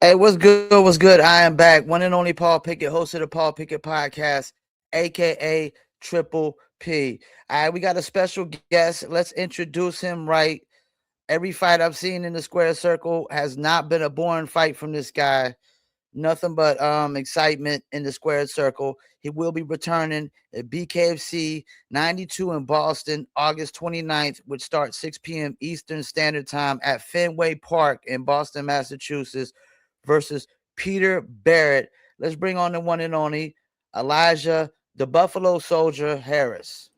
Hey, what's good? What's good? I am back. One and only Paul Pickett, host of the Paul Pickett Podcast, aka Triple P. All right, we got a special guest. Let's introduce him right. Every fight I've seen in the square circle has not been a boring fight from this guy. Nothing but excitement in the squared circle. He will be returning at BKFC 92 in Boston, August 29th, which starts 6 p.m. Eastern Standard Time at Fenway Park in Boston, Massachusetts, versus Peter Barrett. Let's bring on the one and only Elijah, the Buffalo Soldier Harris.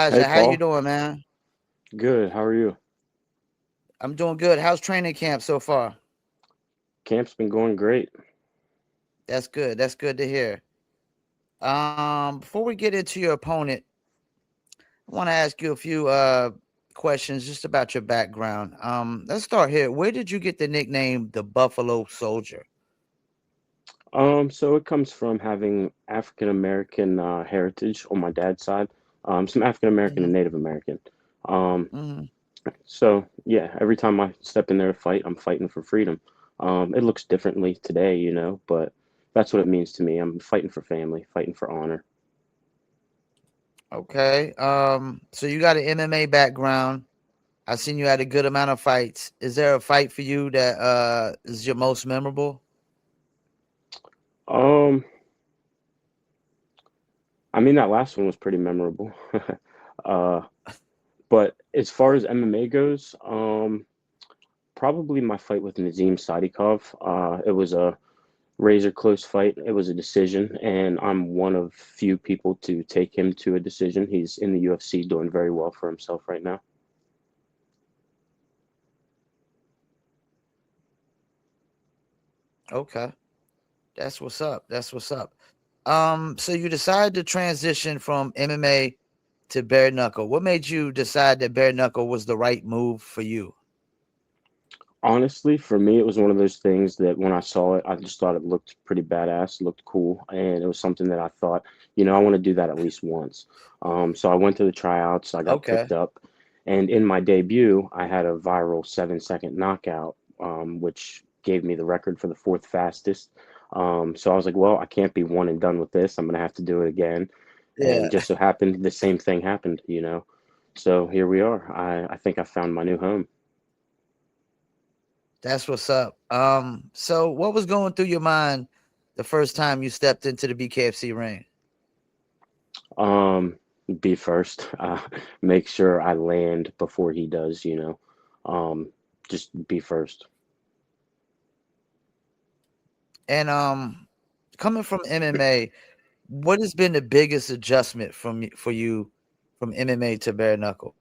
Hey Elijah, how you Paul, doing, man? good. How are you? I'm doing good. How's training camp so far? Camp's been going great. That's good. That's good to hear. Before we get into your opponent, I want to ask you a few questions just about your background. Let's start here. Where did you get the nickname the Buffalo Soldier? So it comes from having African American heritage on my dad's side. Some African American Mm-hmm. and Native American. Um, Mm-hmm. so yeah, every time I step in there to fight, I'm fighting for freedom. It looks differently today, but that's what it means to me. I'm fighting for family, fighting for honor. Okay. So you got an MMA background. I've seen you had a good amount of fights. Is there a fight for you that is your most memorable? Um, I mean that last one was pretty memorable. uh, but as far as MMA goes, probably my fight with Nazim Sadikov. It was a razor close fight. It was a decision, and I'm one of few people to take him to a decision. He's in the UFC doing very well for himself right now. Okay. That's what's up. That's what's up. So you decided to transition from MMA to bare knuckle. What made you decide that bare knuckle was the right move for you? Honestly, for me, it was one of those things that when I saw it, I just thought it looked pretty badass, looked cool, and it was something that I thought, I want to do that at least once. So I went to the tryouts, I got Okay. picked up, and in my debut, I had a viral 7-second knockout, which gave me the record for the fourth fastest. So I was like, well, I can't be one and done with this. I'm gonna have to do it again, and Yeah, just so happened the same thing happened. So here we are. I think I found my new home. that's what's up. So what was going through your mind the first time you stepped into the BKFC ring? Um, be first. Make sure I land before he does. Um, just be first. And coming from MMA, what has been the biggest adjustment for you from MMA to bare knuckle?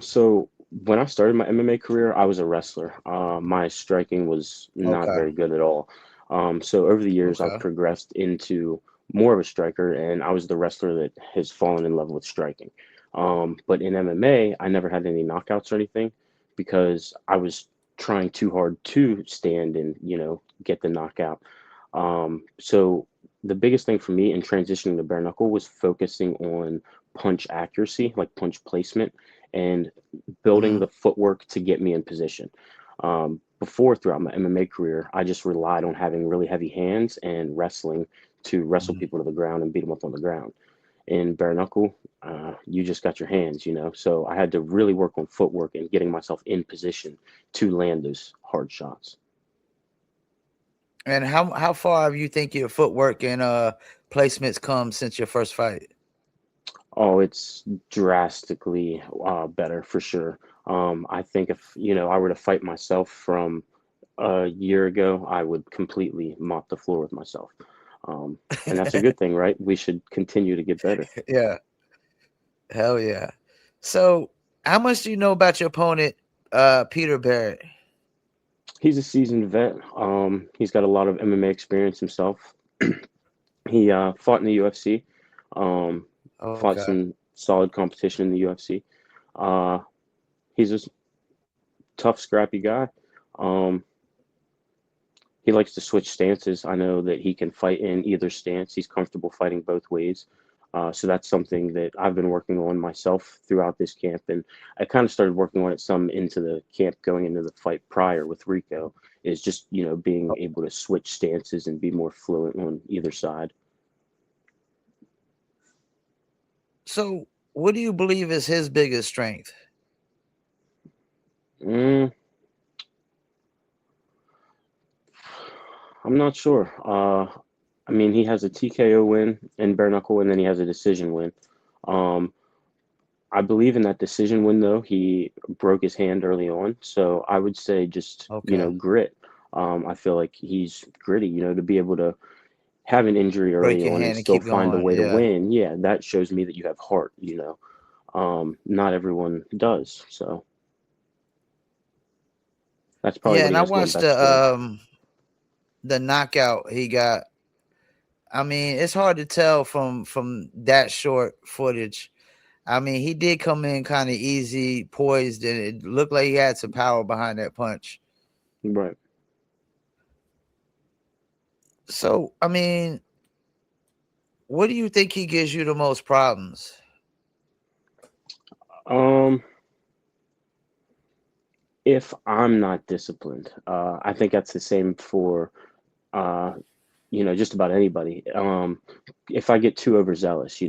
So when I started my MMA career, I was a wrestler. My striking was not Okay. very good at all. So over the years, I've Okay. progressed into more of a striker, and I was the wrestler that has fallen in love with striking. But in MMA, I never had any knockouts or anything because I was trying too hard to stand and, get the knockout. So the biggest thing for me in transitioning to bare knuckle was focusing on punch accuracy, like punch placement, and building Hmm. the footwork to get me in position. Before, throughout my MMA career, I just relied on having really heavy hands and wrestling to wrestle Hmm. people to the ground and beat them up on the ground. In bare knuckle, you just got your hands. So I had to really work on footwork and getting myself in position to land those hard shots. And how far have you think your footwork and placements come since your first fight? Oh, it's drastically better for sure. I think if I were to fight myself from a year ago, I would completely mop the floor with myself. And that's a good thing, right? We should continue to get better. Yeah, hell yeah. So, how much do you know about your opponent, Peter Barrett? He's a seasoned vet. He's got a lot of MMA experience himself. He fought in the UFC, um, fought Okay. some solid competition in the UFC. Uh, he's a tough, scrappy guy. Um, he likes to switch stances. I know that he can fight in either stance. He's comfortable fighting both ways. So that's something that I've been working on myself throughout this camp, and I kind of started working on it some into the camp going into the fight prior with Rico. Is just being able to switch stances and be more fluent on either side. So, what do you believe is his biggest strength? Mm, I'm not sure. I mean, he has a TKO win in bare knuckle, and then he has a decision win. Um, I believe in that decision win, though. He broke his hand early on, so I would say just Okay. grit. I feel like he's gritty. To be able to have an injury Break early your on and hand and still keep find a going. way to Yeah. win. Yeah, that shows me that you have heart. Not everyone does, so that's probably Yeah, what and he I has going watched best for him. the knockout he got. I mean, it's hard to tell from that short footage. I mean, he did come in kind of easy, poised, and it looked like he had some power behind that punch. Right. So, I mean, what do you think he gives you the most problems? Um, if I'm not disciplined, I think that's the same for uh, just about anybody. If I get too overzealous,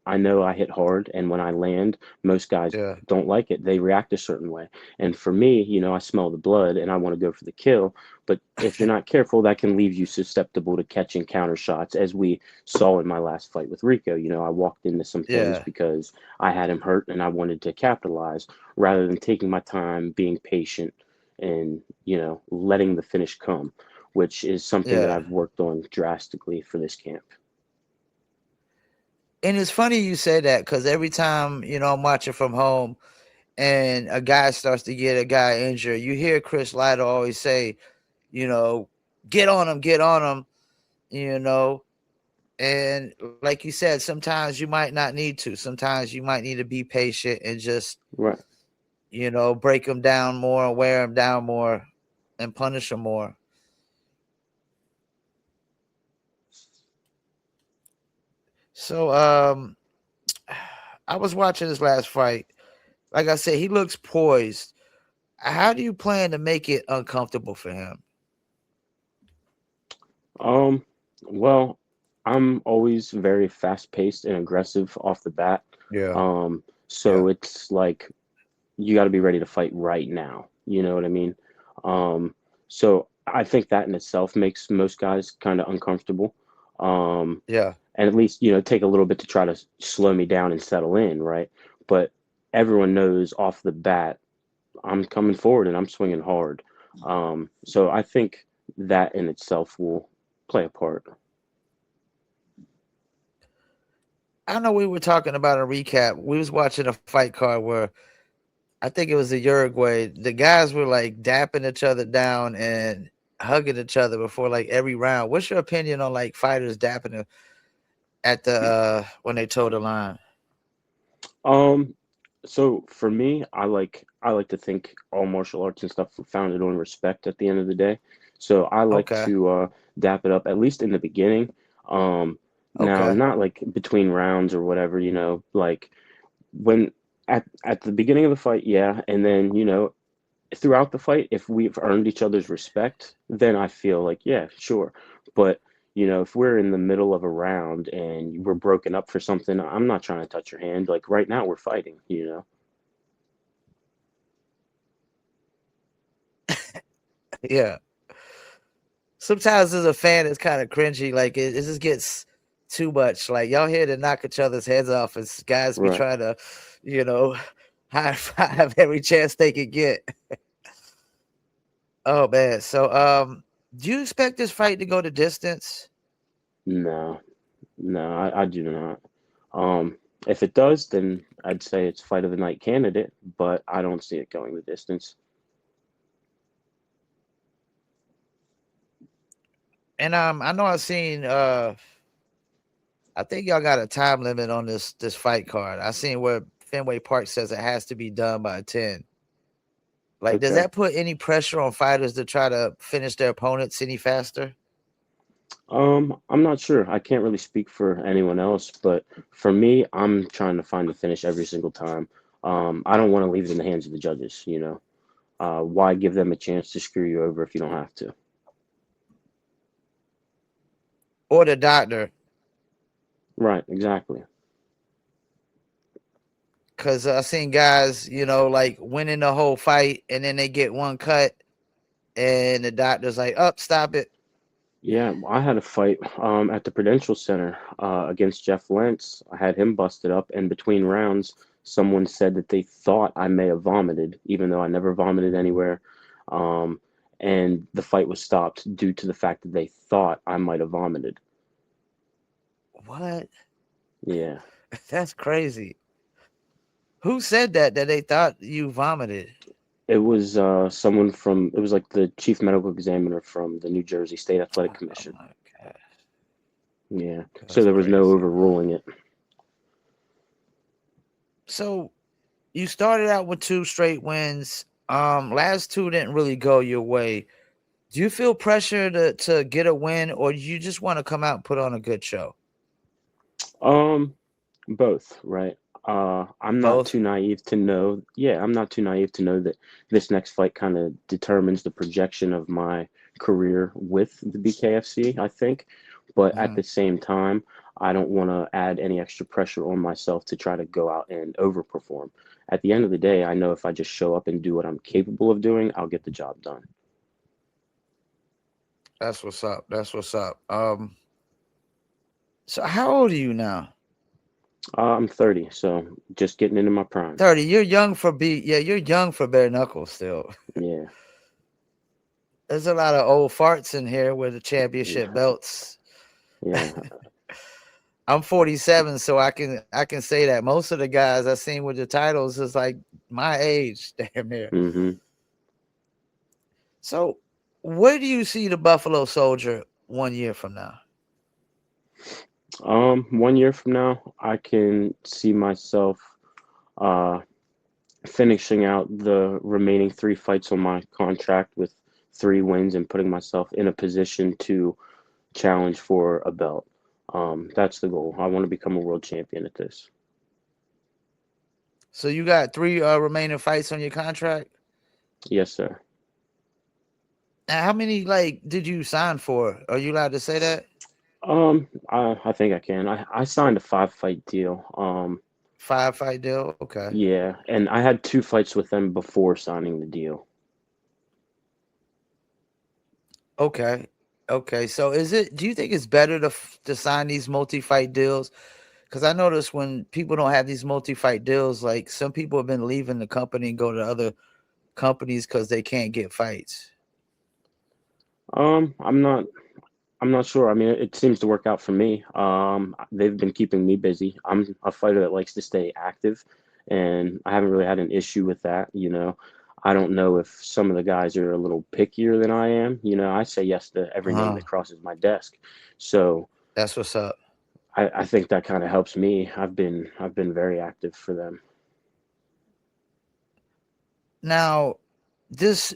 I know I hit hard, and when I land, most guys Yeah, don't like it. They react a certain way. And for me, I smell the blood and I want to go for the kill. But if you're not careful, that can leave you susceptible to catching counter shots, as we saw in my last fight with Rico. I walked into some things yeah, because I had him hurt and I wanted to capitalize rather than taking my time, being patient, and, letting the finish come, which is something that yeah. I've worked on drastically for this camp. And it's funny you say that because every time I'm watching from home and a guy starts to get a guy injured, you hear Chris Lytle always say, you know, get on him, you know. And like you said, sometimes you might not need to. Sometimes you might need to be patient and just, Right. break them down more and wear them down more and punish them more. So, I was watching his last fight. Like I said, he looks poised. How do you plan to make it uncomfortable for him? Um, well, I'm always very fast paced and aggressive off the bat. Yeah, So yeah, it's like you got to be ready to fight right now. You know what I mean? Um, so I think that in itself makes most guys kind of uncomfortable. Um, yeah. and at least, take a little bit to try to slow me down and settle in, right? But everyone knows off the bat I'm coming forward and I'm swinging hard. So I think that in itself will play a part. I know we were talking about a recap. We was watching a fight card where I think it was the Uruguay. The guys were like dapping each other down and hugging each other before like every round. What's your opinion on like fighters dapping at the when they toe the line? Um, so for me, I like to think all martial arts and stuff are founded on respect at the end of the day. So I like Okay, to dap it up at least in the beginning. Um, Now okay. not like between rounds or whatever, like when at the beginning of the fight, yeah, and then throughout the fight, if we've earned each other's respect, then I feel like, yeah, sure. But, if we're in the middle of a round and we're broken up for something, I'm not trying to touch your hand. Like right now, we're fighting. Yeah. Sometimes as a fan, it's kind of cringy. Like it just gets too much. Like y'all here to knock each other's heads off, as guys be Right. trying to, you know, high five every chance they could get. Oh man. So do you expect this fight to go the distance? No, no, I do not. Um, if it does, then I'd say it's fight of the night candidate, but I don't see it going the distance. And I know I've seen I think y'all got a time limit on this fight card. I seen where Fenway Park says it has to be done by 10. Like, does Okay. that put any pressure on fighters to try to finish their opponents any faster? I'm not sure. I can't really speak for anyone else, but for me, I'm trying to find the finish every single time. I don't want to leave it in the hands of the judges, you know. Why give them a chance to screw you over if you don't have to? Or the doctor, Right, exactly. because I seen guys, like winning the whole fight, and then they get one cut, and the doctor's like, "Up, stop it." Yeah, I had a fight at the Prudential Center against Jeff Lentz. I had him busted up, and between rounds, someone said that they thought I may have vomited, even though I never vomited anywhere. Um, and the fight was stopped due to the fact that they thought I might have vomited. What? Yeah, That's crazy. Who said that they thought you vomited? it was someone from, it was like the chief medical examiner from the New Jersey State Athletic Oh Commission. my god, Yeah, so that's there was no crazy. overruling it. So you started out with two straight wins. Last two didn't really go your way. Do you feel pressure to get a win, or do you just want to come out and put on a good show? Um, Both, right? I'm not Both. too naive to know. Yeah, I'm not too naive to know that this next fight kind of determines the projection of my career with the BKFC, I think. But at Mhm. the same time, I don't want to add any extra pressure on myself to try to go out and overperform. At the end of the day, I know if I just show up and do what I'm capable of doing, I'll get the job done. That's what's up. That's what's up. So how old are you now? I'm 30, so just getting into my prime. 30. You're young for yeah, you're young for bare knuckles still. Yeah, There's a lot of old farts in here with the championship yeah, belts. yeah. I'm 47, so I can say that most of the guys I seen with the titles is like my age, damn near. hmm So where do you see the Buffalo Soldier 1 year from now? 1 year from now, I can see myself uh, finishing out the remaining three fights on my contract with 3 wins and putting myself in a position to challenge for a belt. That's the goal. I want to become a world champion at this. So you got three remaining fights on your contract. Yes, sir. Now, how many like did you sign for? Are you allowed to say that? I think I can. I signed a 5 fight deal. 5 fight deal. Okay. Yeah, and I had 2 fights with them before signing the deal. Okay. Okay. So is it? Do you think it's better to sign these multi-fight deals? Because I notice when people don't have these multi-fight deals, like some people have been leaving the company and go to other companies because they can't get fights. Um, I'm not I'm not sure. I mean, it seems to work out for me. They've been keeping me busy. I'm a fighter that likes to stay active, and I haven't really had an issue with that. You know, I don't know if some of the guys are a little pickier than I am. You know, I say yes to every name Uh-huh. that crosses my desk. So That's what's up. I think that kind of helps me. I've been very active for them. Now, this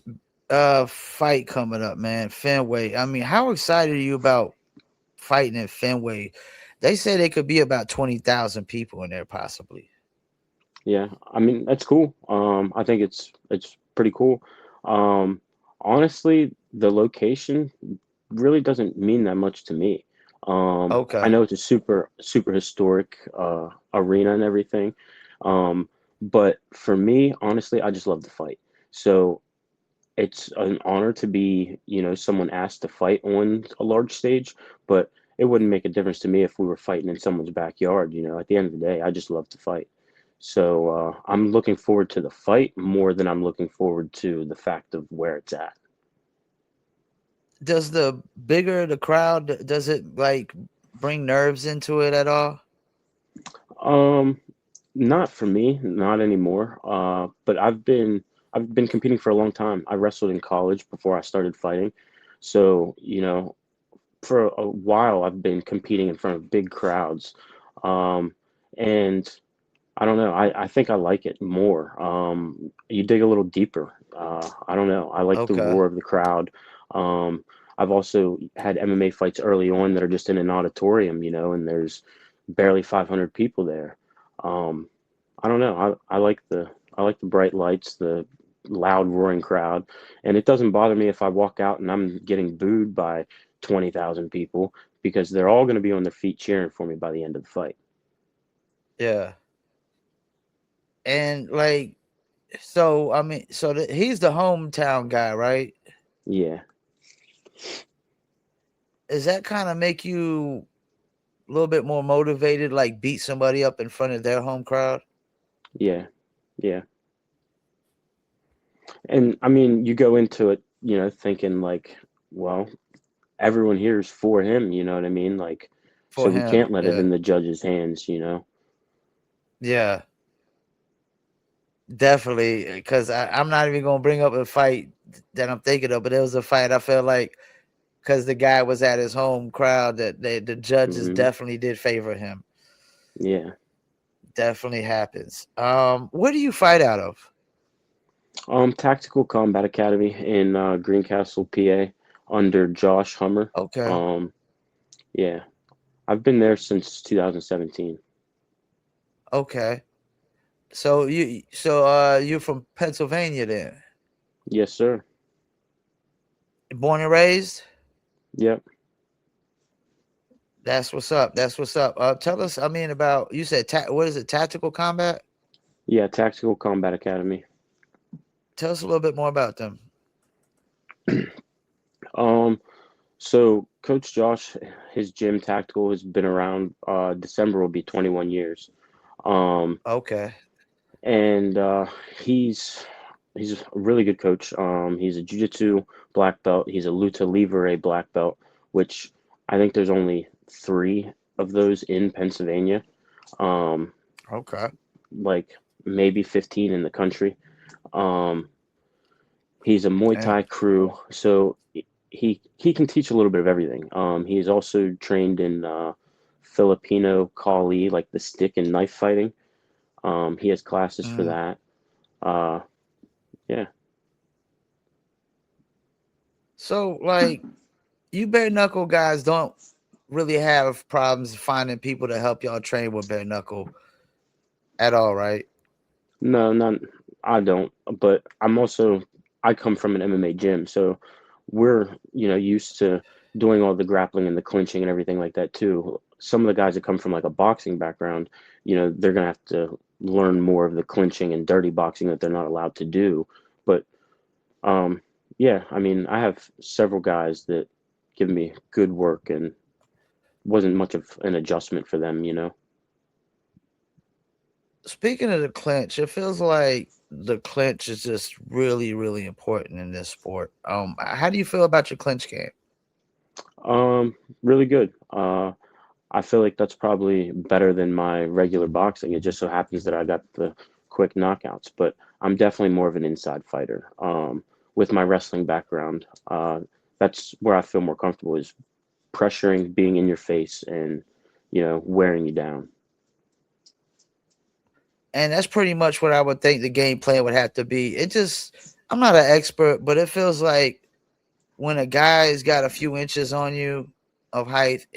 fight coming up, man, Fenway. I mean, how excited are you about fighting in Fenway? They say there could be about 20,000 people in there, possibly. Yeah, I mean that's cool. I think it's pretty cool. Um, Honestly, the location really doesn't mean that much to me. I Okay. know it's a super historic arena and everything, um, but for me, honestly, I just love the fight. So it's an honor to be, someone asked to fight on a large stage, but it wouldn't make a difference to me if we were fighting in someone's backyard. At the end of the day, I just love to fight. So I'm looking forward to the fight more than I'm looking forward to the fact of where it's at. Does the bigger the crowd, does it like bring nerves into it at all? Um, Not for me, not anymore. But I've been competing for a long time. I wrestled in college before I started fighting, so for a while I've been competing in front of big crowds, um, and I don't know. I think I like it more. You dig a little deeper. I don't know. I like the Okay. roar of the crowd. Um, I've also had MMA fights early on that are just in an auditorium, and there's barely 500 people there. Um, I don't know. I like the bright lights, the loud roaring crowd, and it doesn't bother me if I walk out and I'm getting booed by 20,000 people because they're all going to be on their feet cheering for me by the end of the fight. Yeah. And like, so I mean, he's the hometown guy, right? Yeah, Does that kind of make you a little bit more motivated, like beat somebody up in front of their home crowd? yeah, yeah. And I mean, you go into it, thinking like, well, everyone here is for him, you know what I mean? Like, so For we him? can't let it Yeah. in the judge's hands. Yeah. Definitely, because I'm not even gonna bring up a fight that I'm thinking of, but it was a fight I felt like because the guy was at his home crowd that the judges Hmm. definitely did favor him. Yeah. Definitely happens. Where do you fight out of? Tactical Combat Academy in Greencastle, PA, under Josh Hummer. Okay, Um, yeah, I've been there since 2017. okay. You're from Pennsylvania then? Yes, sir. Born and raised? Yep. That's what's up. That's what's up. Tell us, I mean, about you said what is it? Tactical combat? Yeah, Tactical Combat Academy. Tell us a little bit more about them. Um, so Coach Josh, his gym Tactical has been around. December will be 21 years. Um, Okay. and he's a really good coach. He's a jiu-jitsu black belt. He's a luta livre black belt, which I think there's only three of those in Pennsylvania. Um, Okay. like maybe 15 in the country. Um, he's a Muay Damn. Thai crew, so he can teach a little bit of everything. He's also trained in Filipino Kali, like the stick and knife fighting. He has classes for Mm. that. Uh, yeah. So, like, you bare knuckle guys don't really have problems finding people to help y'all train with bare knuckle at all, right? No, not I don't. But I come from an MMA gym, so we're used to doing all the grappling and the clinching and everything like that too. Some of the guys that come from like a boxing background, they're gonna have to learn more of the clinching and dirty boxing that they're not allowed to do. But um, yeah, I mean, I have several guys that give me good work and wasn't much of an adjustment for them. Speaking of the clinch, it feels like the clinch is just really, really important in this sport. How do you feel about your clinch game? Really good. I feel like that's probably better than my regular boxing. It just so happens that I got the quick knockouts, but I'm definitely more of an inside fighter. With my wrestling background, that's where I feel more comfortable is pressuring, being in your face, and wearing you down. And that's pretty much what I would think the game plan would have to be. I'm not an expert, but it feels like when a guy's got a few inches on you of height,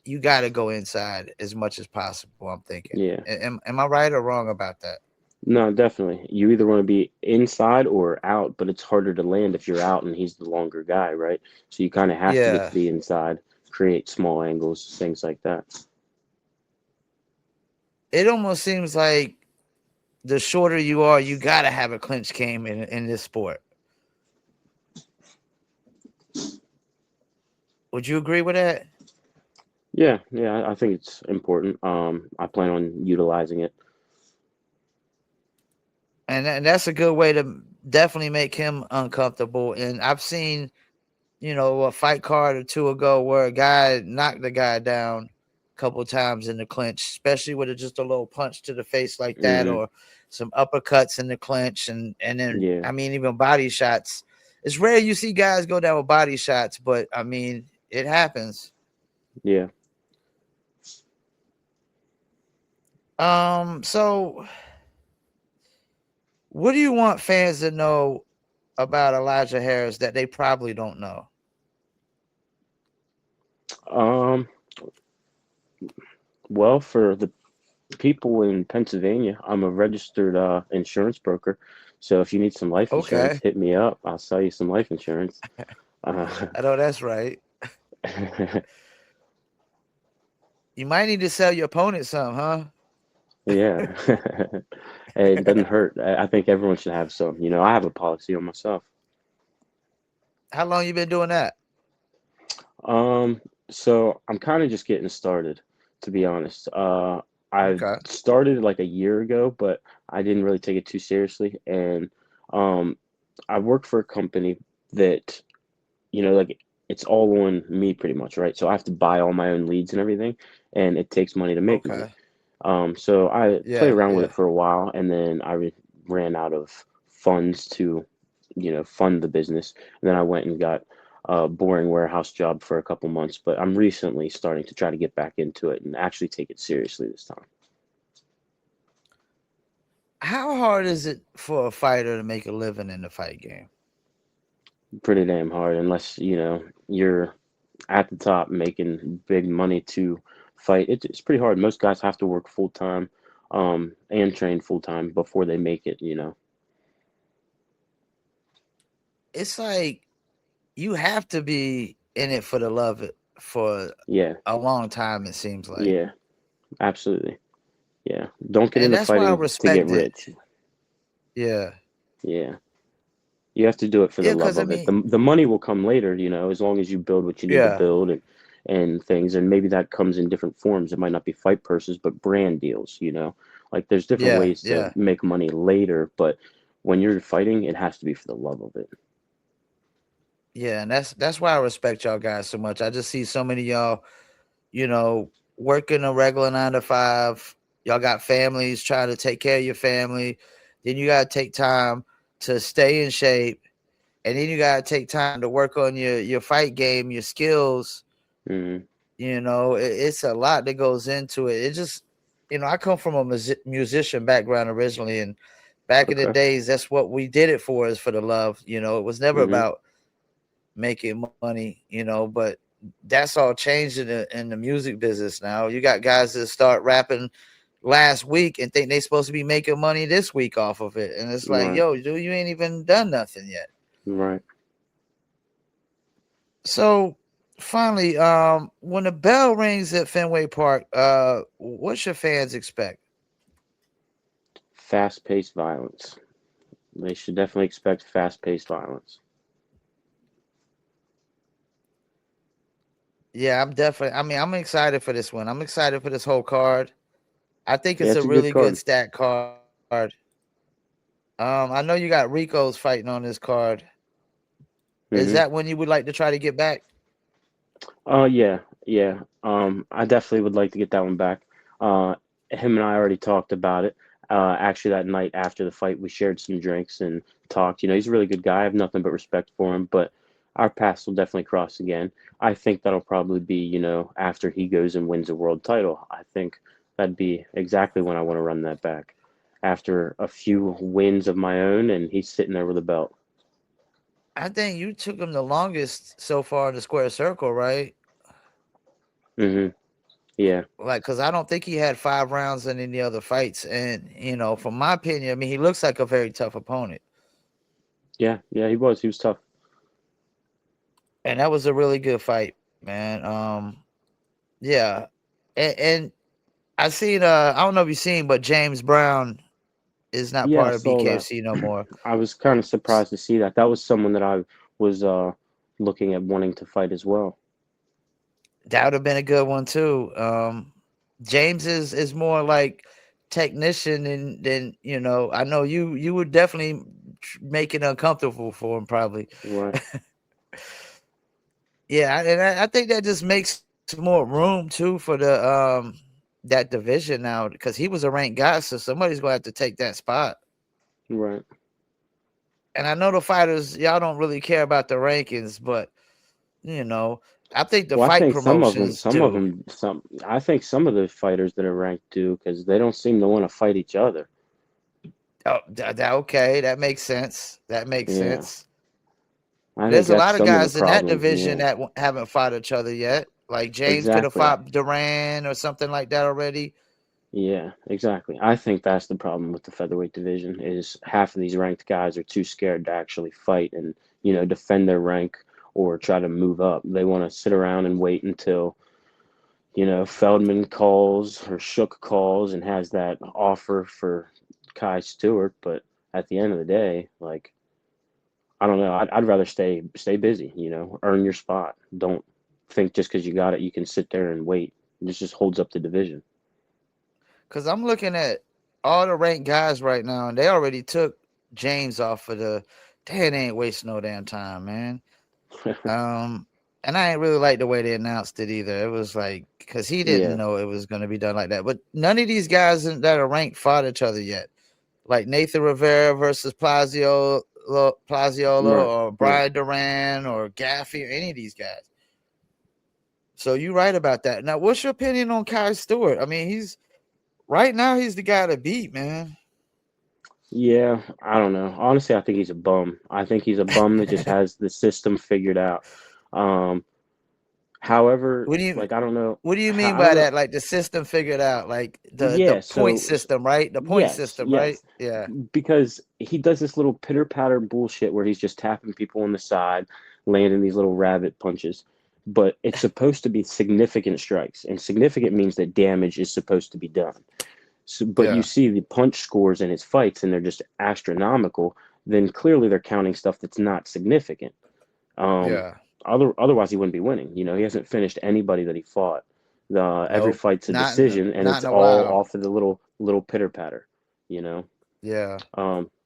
you got to go inside as much as possible. I'm thinking. Yeah. Am I right or wrong about that? No, definitely. You either want to be inside or out, but it's harder to land if you're out and he's the longer guy, right? So you kind of have to get to Yeah. the inside, create small angles, things like that. It almost seems like the shorter you are, you got to have a clinch game in this sport. Would you agree with that? Yeah, yeah, I think it's important. I plan on utilizing it. And that's a good way to definitely make him uncomfortable. And I've seen, a fight card or two ago where a guy knocked the guy down a couple times in the clinch, especially with just a little punch to the face like that, Hmm. or some uppercuts in the clinch, and then Yeah, I mean even body shots. It's rare you see guys go down with body shots, but I mean it happens. yeah. So what do you want fans to know about Elijah Harris that they probably don't know? Um, well, for the people in Pennsylvania, I'm a registered insurance broker. So if you need some life insurance, Okay, hit me up. I'll sell you some life insurance. Uh, I know that's right. You might need to sell your opponent some, huh? yeah. It doesn't hurt. I think everyone should have some. You know, I have a policy on myself. How long you been doing that? Um, so I'm kind of just getting started, to be honest. I Okay, started like a year ago, but I didn't really take it too seriously. And um, I work for a company that, like it's all on me pretty much, right? So I have to buy all my own leads and everything, and it takes money to make money. okay, So I played yeah, around with it yeah. for a while, and then ran out of funds to, fund the business. And then I went and got a boring warehouse job for a couple months, but I'm recently starting to try to get back into it and actually take it seriously this time. How hard is it for a fighter to make a living in the fight game? Pretty damn hard, unless, you're at the top making big money to fight. It's pretty hard. Most guys have to work full time, and train full time before they make it. It's like you have to be in it for the love it for Yeah, a long time. It seems like, yeah, absolutely. Yeah. Don't get and into that's why I fighting to get respect it. rich. Yeah, Yeah. You have to do it for the yeah. love Because I of it. mean, The money will come later, as long as you build what you need to yeah, build and things. And maybe that comes in different forms. It might not be fight purses, but brand deals. Like there's different yeah, ways to yeah, make money later, but when you're fighting, it has to be for the love of it. yeah. And that's why I respect y'all guys so much. I just see so many of y'all, you know, working a regular 9 to 5. Y'all got families, trying to take care of your family. Then you gotta take time to stay in shape, and then you gotta take time to work on your fight game, your skills. Hmm. It's a lot that goes into it. It just, I come from a musician background originally, and back in the Okay. days, that's what we did it for, is for the love. It was never Hmm. about making money. But that's all changed in the music business now. You got guys that start rapping last week and think they supposed to be making money this week off of it, and it's like, Right. yo, dude, you ain't even done nothing yet. Right. So finally, when the bell rings at Fenway Park, what should fans expect? Fast-paced violence. They should definitely expect fast-paced violence. Yeah, I'm definitely. I mean, I'm excited for this one. I'm excited for this whole card. I think Yeah, it's it's a a good really good card. stat card. I know you got Rico's fighting on this card. Is Hmm. that when you would like to try to get back? Yeah, yeah. I definitely would like to get that one back. Uh, Him and I already talked about it. Actually, that night after the fight, we shared some drinks and talked. He's a really good guy. I have nothing but respect for him, but our paths will definitely cross again. I think that'll probably be, after he goes and wins a world title. I think that'd be exactly when I want to run that back. After a few wins of my own, and he's sitting there with a belt. I think you took him the longest so far in the square circle, right? Hmm. Yeah, Like, because I don't think he had 5 rounds in any other fights. And, from my opinion, I mean, he looks like a very tough opponent. yeah, yeah. He was. He was tough. And that was a really good fight, man. Yeah. And I seen, I don't know if you've seen, but James Brown is not Yeah, I part of saw that. BKFC no more. I was kind of surprised to see that. That was someone that I was looking at wanting to fight as well. That would have been a good one too. James is more like technician than I know you would definitely make it uncomfortable for him probably. Right, Yeah, and I think that just makes more room too for that division now, because he was a ranked guy, so somebody's gonna have to take that spot. right. And I know the fighters, y'all don't really care about the rankings, but you know, I think the Well, I fight think some of them, promotions some of do. them, some. I think some of the fighters that are ranked do because they don't seem to want to fight each other. Oh, okay, that makes sense. That makes Yeah, sense. I think There's a that's lot of some of the guys in that problem. division Yeah, that haven't fought each other yet. Like James could have Exactly. fought Duran or something like that already. Yeah, exactly. I think that's the problem with the featherweight division is half of these ranked guys are too scared to actually fight and, defend their rank or try to move up. They want to sit around and wait until, Feldman calls or Shook calls and has that offer for Kai Stewart. But at the end of the day, like, I don't know. I'd rather stay busy, earn your spot. Don't think just because you got it, you can sit there and wait. This just holds up the division. Because I'm looking at all the ranked guys right now, and they already took James off of the. They ain't wasting no damn time, man. Um, and I ain't really like the way they announced it either. It was like because he didn't Yeah, know it was going to be done like that. But none of these guys that are ranked fought each other yet. Like Nathan Rivera versus Plaziola right, or right. Brian Duran or Gaffey or any of these guys. So you're right about that. Now, what's your opinion on Kai Stewart? I mean, he's right now he's the guy to beat, man. Yeah, I don't know. Honestly, I think he's a bum. I think he's a bum that just has the system figured out. Um, however, What do you like I don't know, what do you mean I don't by know. that? Like the system figured out, like the Yeah, point so system, right? The point yes, system, right? yes, Yeah, because he does this little pitter patter bullshit where he's just tapping people on the side, landing these little rabbit punches. But it's supposed to be significant strikes, and significant means that damage is supposed to be done. So, but you yeah, see the punch scores in his fights, and they're just astronomical. Then clearly they're counting stuff that's not significant. Um, yeah. otherwise he wouldn't be winning. He hasn't finished anybody that he fought. Every Nope, fight's a decision, and not it's in a all while. off of the little pitter patter. You know, Yeah.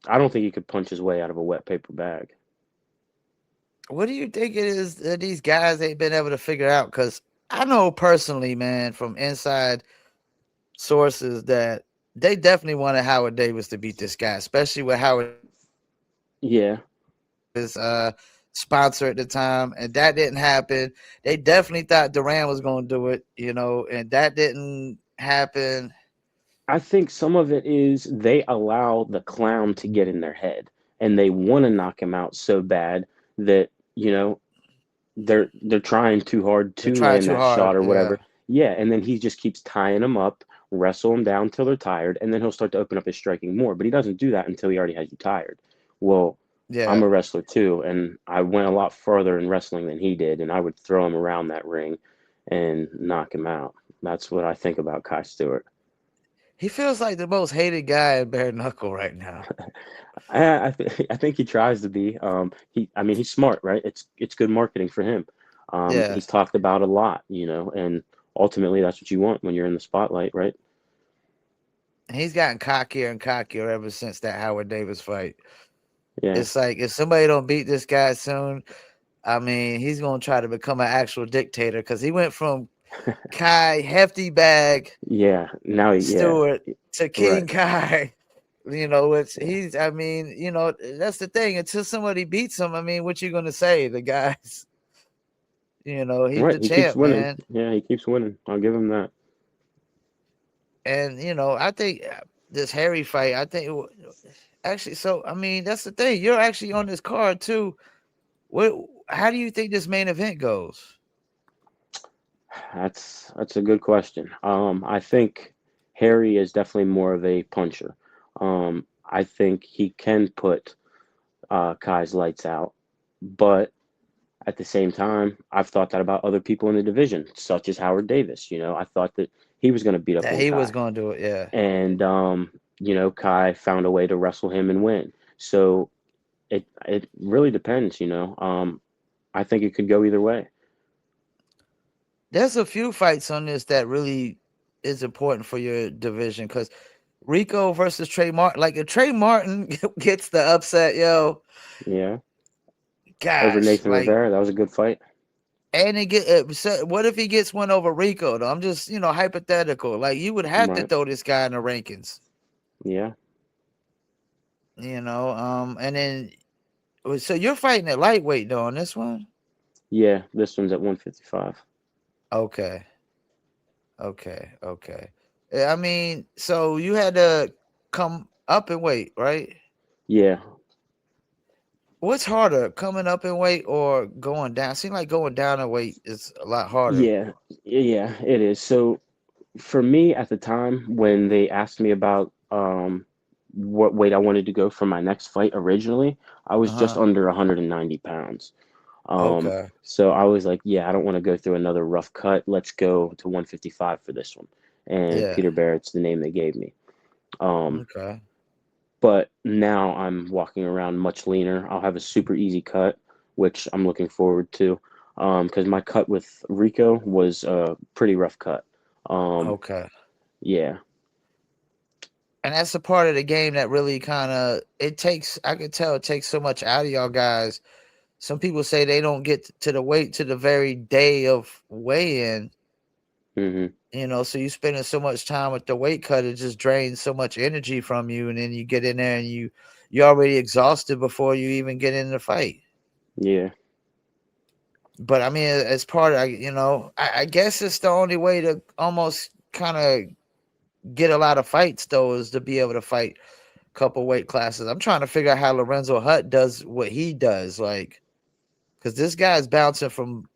I don't think he could punch his way out of a wet paper bag. What do you think it is that these guys ain't been able to figure out? Because I know personally, man, from inside sources that they definitely wanted Howard Davis to beat this guy, especially with Howard Yeah, his sponsor at the time, and that didn't happen. They definitely thought Duran was going to do it, and that didn't happen. I think some of it is they allow the clown to get in their head, and they want to knock him out so bad that they're trying too hard They're to trying land too that shot hard. or Yeah, whatever. Yeah, and then he just keeps tying them up, wrestle them down till they're tired, and then he'll start to open up his striking more. But he doesn't do that until he already has you tired. Well, I'm yeah. a wrestler too, and I went a lot further in wrestling than he did, and I would throw him around that ring and knock him out. That's what I think about Kai Stewart. He feels like the most hated guy in bare knuckle right now. I think he tries to be. I mean, he's smart, right? It's good marketing for him. Yeah, He's talked about a lot, and ultimately that's what you want when you're in the spotlight, right? he's gotten cockier and cockier ever since that Howard Davis fight. Yeah, It's like if somebody don't beat this guy soon, I mean, he's gonna try to become an actual dictator because he went from Kai Hefty Bag yeah. Now, yeah, Stewart to right, King Kai. It's he's. I mean, that's the thing. Until somebody beats him, I mean, what you gonna say? The guy's, he's right. the He keeps champ, winning. man. Yeah, he keeps winning. I'll give him that. And I think this Harry fight. I think actually. So I mean, that's the thing. You're actually on this card too. What? How do you think this main event goes? That's a good question. I think Harry is definitely more of a puncher. I think he can put Kai's lights out, but at the same time, I've thought that about other people in the division, such as Howard Davis. I thought that he was going to beat up That on he was Kai, gonna do it. Yeah. and Kai found a way to wrestle him and win. So it really depends. I think it could go either way. There's a few fights on this that really is important for your division because Rico versus Trey Martin. Like if Trey Martin gets the upset, yo, Yeah, over gosh, Nathan like, Rivera, that was a good fight. and it get so what if he gets one over Rico? Though I'm just hypothetical. Like you would have to Right. throw this guy in the rankings, Yeah. and then so you're fighting at lightweight though on this one. Yeah. This one's at 155. Okay, okay. I mean, so you had to come up and wait, right? Yeah. What's harder, coming up in weight or going down? Seems like going down in weight is a lot harder. Yeah, yeah, it is. So for me at the time when they asked me about what weight I wanted to go for my next fight originally, I was just Uh-huh. under 190 pounds. Okay. So I was like, yeah, I don't want to go through another rough cut. Let's go to 155 for this one. And Yeah. Peter Barrett's the name they gave me. Um, Okay. but now I'm walking around much leaner. I'll have a super easy cut, which I'm looking forward to. Because my cut with Rico was a pretty rough cut. Um, Okay. yeah, And that's the part of the game that really kind of it takes. I can tell it takes so much out of y'all guys. Some people say they don't get to the weight to the very day of weigh-in. hmm So you spending so much time with the weight cut, it just drains so much energy from you, and then you get in there and you're already exhausted before you even get in the fight. yeah, But I mean, as part of I guess it's the only way to almost kind of get a lot of fights though is to be able to fight a couple weight classes. I'm trying to figure out how Lorenzo Hutt does what he does, like because this guy's bouncing from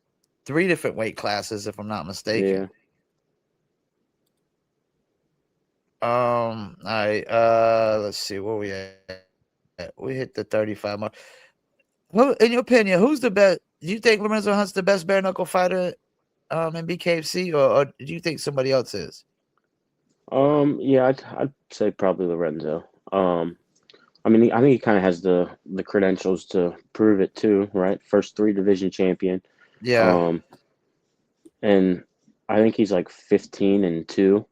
three different weight classes, if I'm not mistaken. yeah. All right. Let's see where we at. We hit the 35 mark. Who, in your opinion, who's the best? Do you think Lorenzo Hunt's the best bare knuckle fighter in BKFC, or do you think somebody else is? Yeah, I'd say probably Lorenzo. I mean, I think he kind of has the credentials to prove it too, right? First three division champion. Yeah, Um, and I think he's like 15-2,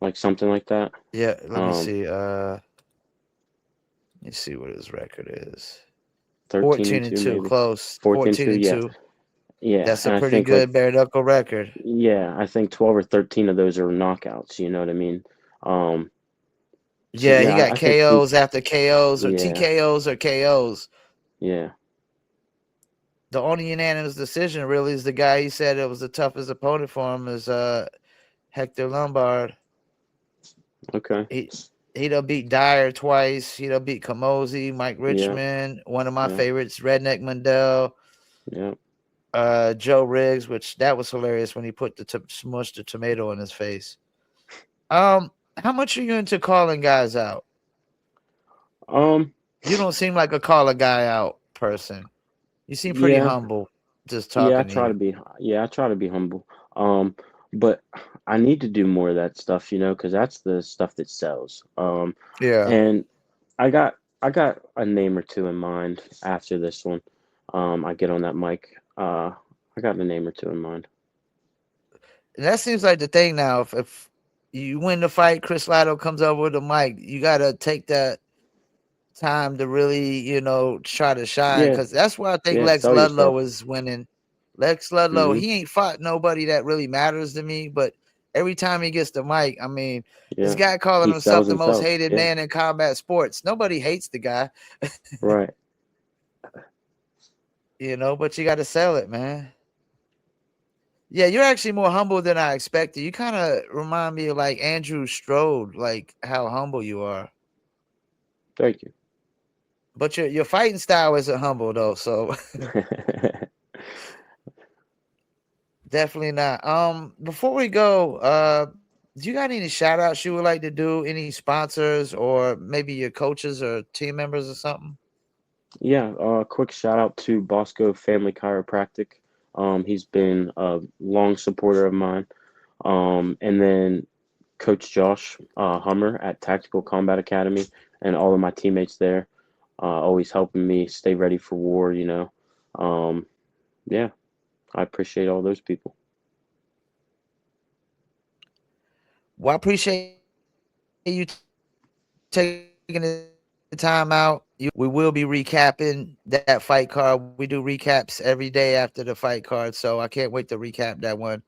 like something like that. yeah. Let me Um, see. Let me see what his record is. 13 14 and and 2 two, maybe. close. 14 14 2, and yeah. two. Yeah, That's a and I pretty think like good bare knuckle record. yeah, I think 12 or 13 of those are knockouts, you know what I mean? Um, so Yeah, yeah, he got I think he KOs after KOs or yeah, TKOs or KOs. yeah. The only unanimous decision really is the guy he said it was the toughest opponent for him is Hector Lombard. Okay. He he done beat Dyer twice. He done beat Kamosi, Mike Yeah, Richmond, one of my yeah, favorites, Redneck Mundell, yeah. Joe Riggs, which that was hilarious when he put smushed the tomato in his face. How much are you into calling guys out? Um, You don't seem like a call a guy out person. You seem pretty yeah, humble just yeah, talking to you. I try to be humble. Um, but I need to do more of that stuff, you know, because that's the stuff that sells. Yeah. And I got a name or two in mind after this one. I get on that mic. I got a name or two in mind. And that seems like the thing now. If you win the fight, Chris Lato comes over with the mic, you gotta take that time to really, try to shine. Yeah, Cause that's why I think yeah, Lex sell Ludlow yourself. is winning. Lex Ludlow, hmm he ain't fought nobody that really matters to me, but every time he gets the mic, I mean, this Yeah, guy calling he himself sells the most himself. hated Yeah, man in combat sports. Nobody hates the guy, right. but you gotta sell it, man. Yeah, you're actually more humble than I expected. You kind of remind me of like Andrew Strode, like how humble you are. Thank you. But your fighting style isn't humble though, so definitely not. Before we go, do you got any shout outs you would like to do? Any sponsors or maybe your coaches or team members or something? Yeah, quick shout out to Bosco Family Chiropractic. He's been a long supporter of mine. And then Coach Josh Hummer at Tactical Combat Academy and all of my teammates there, always helping me stay ready for war, you know. Um, yeah, I appreciate all those people. Well, I appreciate you taking the time out. We will be recapping that fight card. We do recaps every day after the fight card, so I can't wait to recap that one.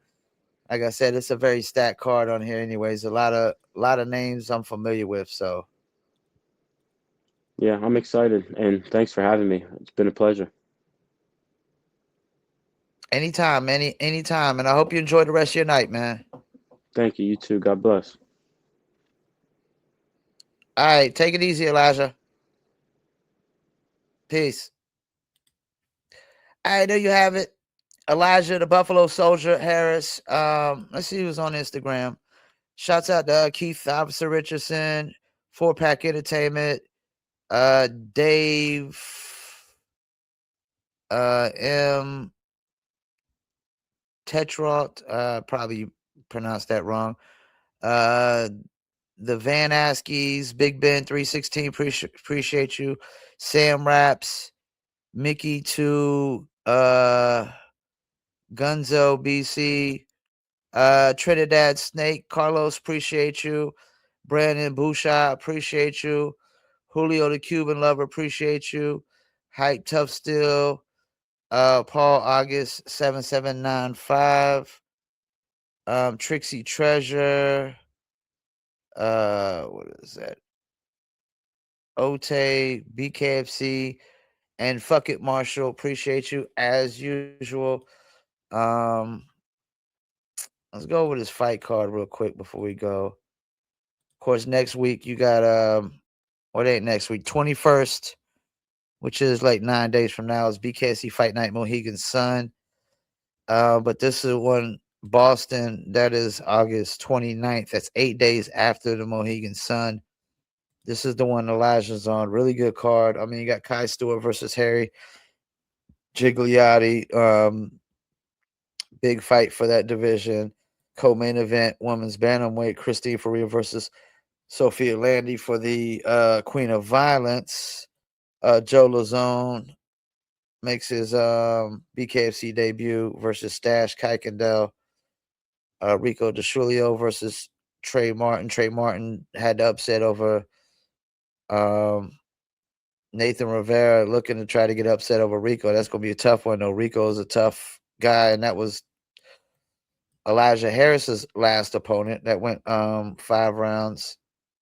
Like I said, it's a very stacked card on here, anyways. A lot of names I'm familiar with, so Yeah, I'm excited and thanks for having me. It's been a pleasure. anytime, anytime. And I hope you enjoy the rest of your night, man. Thank you. You too. God bless. All right, take it easy, Elijah. Peace. All right, there you have it. Elijah, the Buffalo Soldier Harris. Let's see who's on Instagram. Shouts out to Keith Officer Richardson, 4-Pack Entertainment, Dave, M. Tetralt, probably pronounced that wrong. Uh, the Van Askies, Big Ben 316, appreciate you. Sam Raps, Mickey 2, Gunzo BC, Trinidad Snake, Carlos, appreciate you. Brandon Bouchard, appreciate you. Julio the Cuban Lover, appreciate you. Hype Tough Still, Paul August 7795, Trixie Treasure, what is that? Ote, BKFC, and Fuck It Marshall, appreciate you as usual. Um, let's go over this fight card real quick before we go. Of course, next week you got what ain't next week? 21st, which is like 9 days from now, is BKC Fight Night Mohegan Sun. But this is one Boston, that is August 29th. That's 8 days after the Mohegan Sun. This is the one Elijah's on. Really good card. I mean, you got Kai Stewart versus Harry Gigliotti. Big fight for that division. Co-main event, women's bantamweight, Christine Faria versus Sophia Landy for the Queen of Violence. Joe Lazone makes his BKFC debut versus Stash Kuykendall. Rico DeShulio versus Trey Martin. Trey Martin had the upset over Nathan Rivera, looking to try to get upset over Rico. That's going to be a tough one, though. Rico is a tough guy, and that was Elijah Harris's last opponent. That went 5 rounds.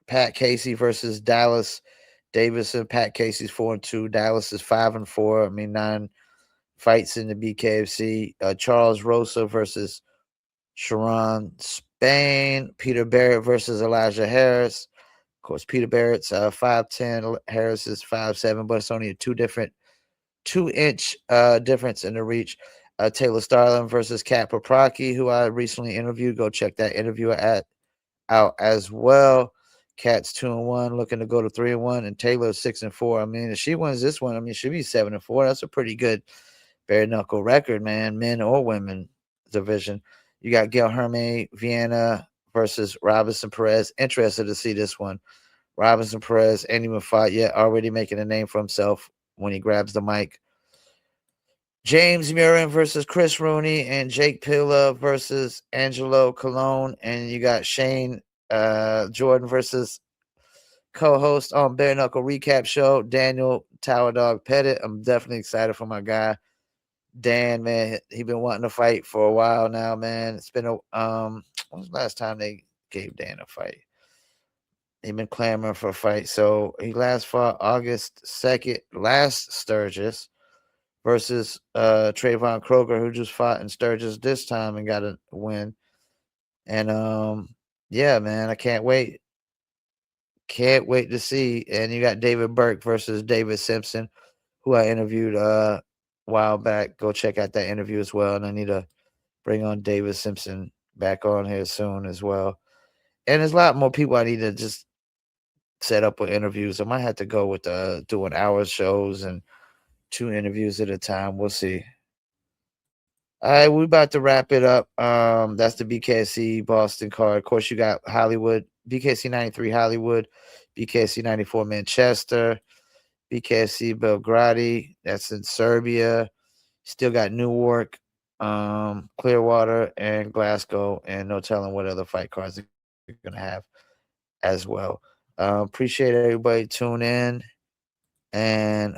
Pat Casey versus Dallas Davidson. Pat Casey's 4-2. Dallas is 5-4. I mean, 9 fights in the BKFC. Charles Rosa versus Sharon Spain. Peter Barrett versus Elijah Harris. Of course, Peter Barrett's 5'10", Harris is 5'7", but it's only a 2-inch difference in the reach. Taylor Starling versus Kat Paprocki, who I recently interviewed. Go check that interview out as well. Kat's 2-1, looking to go to 3-1, and Taylor's 6-4. I mean, if she wins this one, I mean, she'll be 7-4. That's a pretty good bare knuckle record, man, men or women division. You got Guilherme Viana versus Robinson Perez. Interested to see this one. Robinson Perez ain't even fought yet, already making a name for himself when he grabs the mic. James Murin versus Chris Rooney, and Jake Pilla versus Angelo Colon. And you got Shane Jordan versus co-host on Bare Knuckle Recap Show, Daniel Tower Dog Pettit. I'm definitely excited for my guy Dan, man. He been wanting to fight for a while now, man. It's been when was the last time they gave Dan a fight? He been clamoring for a fight. So he last fought August 2nd, last Sturgis, versus Trayvon Kroger, who just fought in Sturgis this time and got a win. And yeah, man, I can't wait. Can't wait to see. And you got David Burke versus David Simpson, who I interviewed a while back. Go check out that interview as well. And I need to bring on David Simpson back on here soon as well. And there's a lot more people I need to just set up with interviews. I might have to go with doing hour shows and 2 interviews at a time. We'll see. All right, we're about to wrap it up. That's the BKC Boston card. Of course, you got Hollywood, BKC 93 Hollywood, BKC 94 Manchester, BKC Belgrade. That's in Serbia. Still got Newark, Clearwater, and Glasgow, and no telling what other fight cards they're gonna have as well. Appreciate everybody tune in, and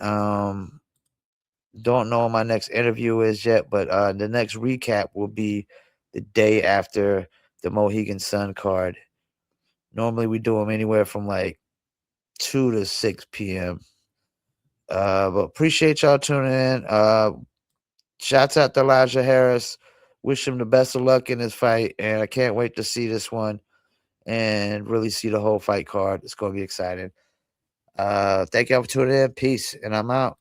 don't know when my next interview is yet, but the next recap will be the day after the Mohegan Sun card. Normally we do them anywhere from like 2 to 6 p.m. But appreciate y'all tuning in. Shouts out to Elijah Harris. Wish him the best of luck in his fight, and I can't wait to see this one and really see the whole fight card. It's gonna be exciting. Thank y'all for tuning in. Peace, and I'm out.